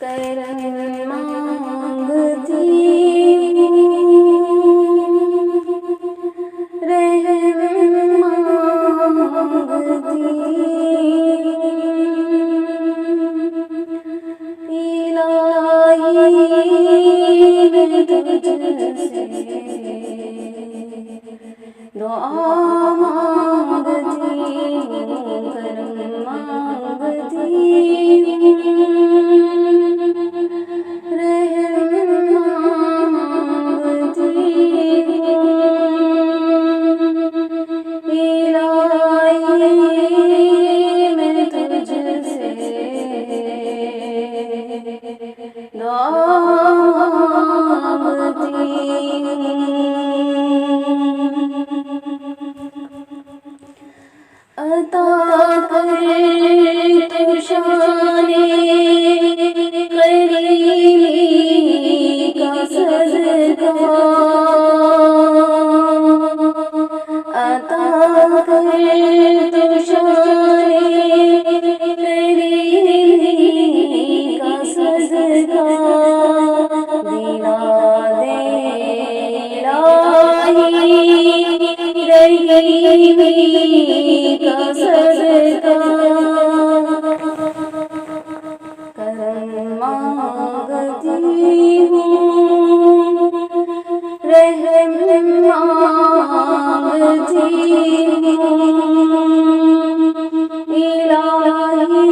करम मांगती रहम मांगती इलाही मैं तुझसे दुआ मांगती करम मांगती अता करे तू शाने करीमी का सजदा अता करे तू शाने करीमी का सजदा दिला दे इलाही रहीमी का सजदा करम मांगती हूँ रहम मांगती हूँ इलाही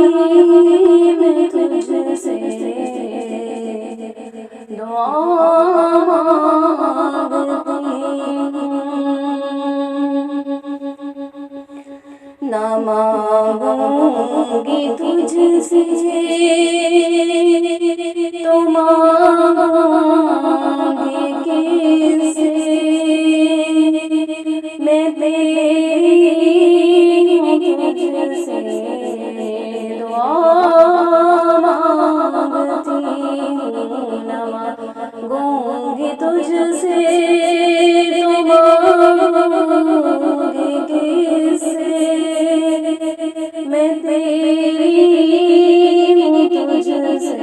मैं तुझसे दुआ मांगती हूँ ना मांगूंगी तुझसे तो मांगे किससे मैं तेरी तुझसे दुआ मांगती हूँ ना मांगूंगी तुझसे तो मांगे किससे मैं तेरी तुझसे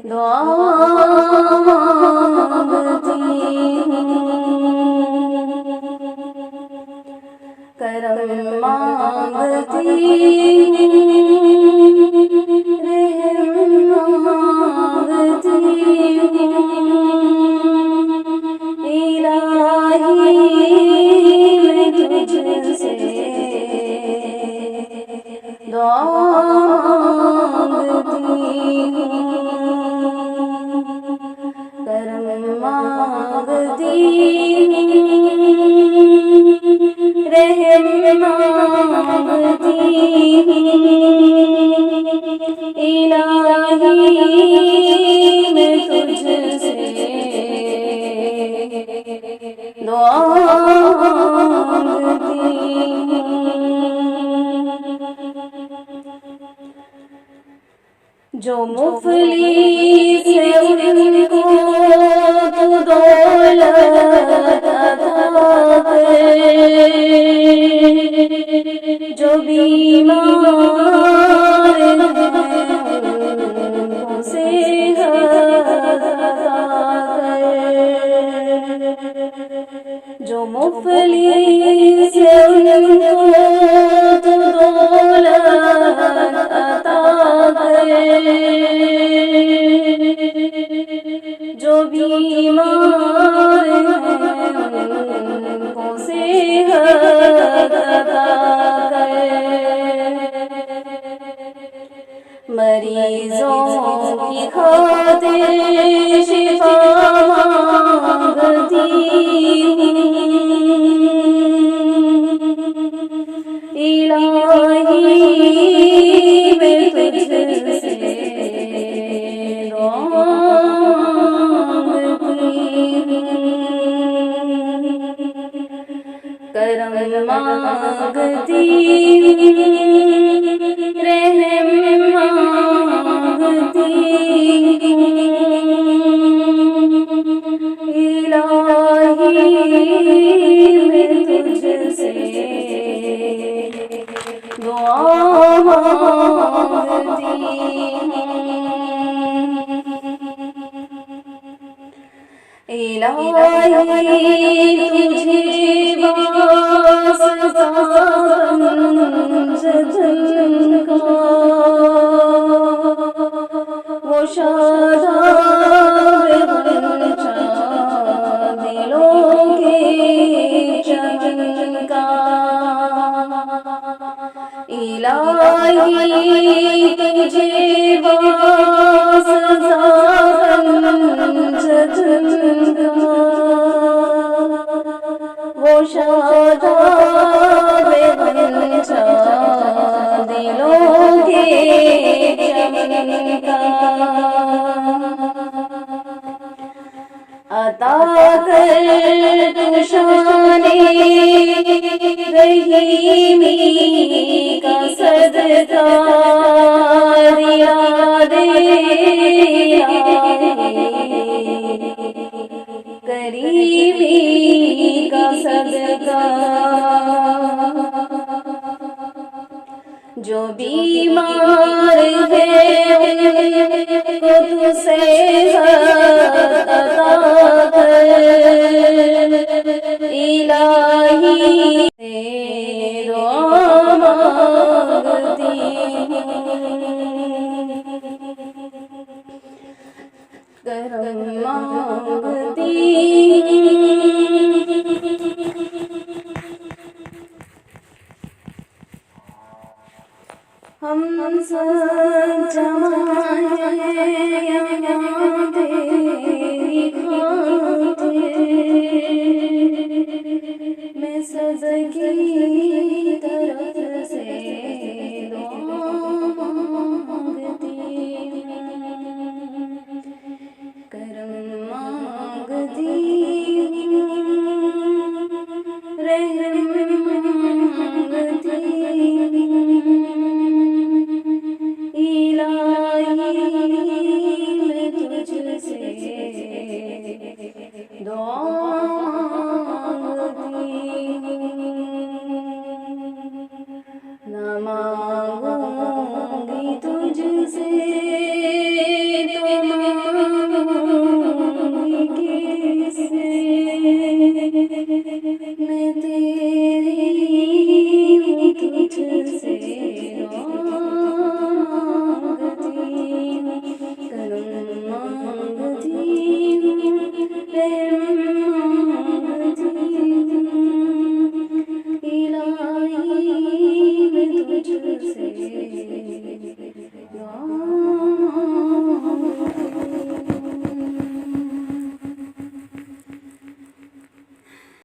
दुआ मांगती हूँ करम मांगती रहम मांगती हूँ इलाही मैं तुझसे दुआ मांगती हूँ करम मांगती रहम मांगती इलाही मैं तुझसे दुआ मांगती जो मुफलिस है उनको तू दौलत अता कर जो बीमार हैं उनको सेहत अता कर जो मुफलिस है उनको तू दौलत अता जो बीमार हैं उनको सेहत अता कर मरीजों की खातिर शिफा मांगती हूँ इलाही मैं तुझसे दुआ मांगती हूँ करम मांगती हूँ रहम मांगती हूँ इलाही मैं तुझसे दुआ मांगती हूँ। तुझे वास्ता पंजतन का वो शादाब बंचा दिलों के चमका इलाही तुझे वास्ता पंजतन का वो शादाब बंचा दिलों के चमका अता कर तू शाने रहीमी का सदका दिया दे करीमी का सदका जो बीमार है उनको तू सेहत अता कर इलाही से दुआ मांगती करम मांगती हम सब जमाए तेरी खातिर मैं सदकी तरफ से दुआ मांगती करम मांगती रहम मांगती दुआ न मांगूंगी तुझसे तो मांगूंगी किससे मैं तेरी हूँ तुझसे मांगती करम मांगती इलाही मैं तुझसे